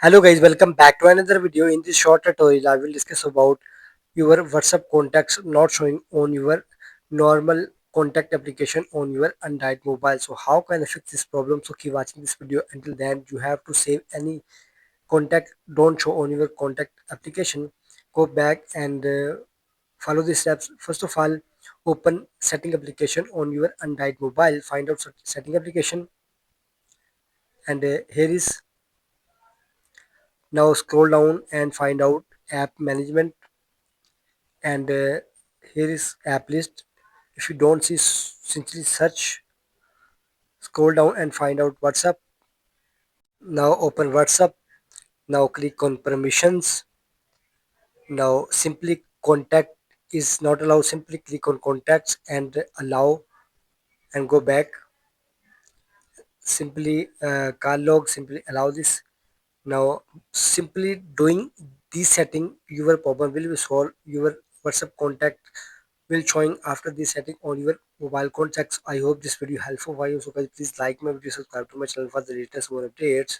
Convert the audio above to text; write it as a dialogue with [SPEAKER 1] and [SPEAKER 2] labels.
[SPEAKER 1] Hello guys, welcome back to another video. In this short tutorial, I will discuss about your WhatsApp contacts not showing on your normal contact application on your Android mobile. So how can I fix this problem? So keep watching this video until then. You have to save any contact don't show on your contact application. Go back and follow the steps. First of all, open setting application on your Android mobile. Find out setting application and here is now scroll down and find out app management and here is app list. If you don't see, simply search, scroll down and find out WhatsApp. Now open WhatsApp. Now click on permissions. Now simply contact is not allowed. Simply click on contacts and allow and go back. Simply call log, simply allow this. Now simply doing this setting, your problem will be solved. Your WhatsApp contact will showing after this setting on your mobile contacts. I hope this video helpful for you. So guys, please like my video, subscribe to my channel for the latest more updates.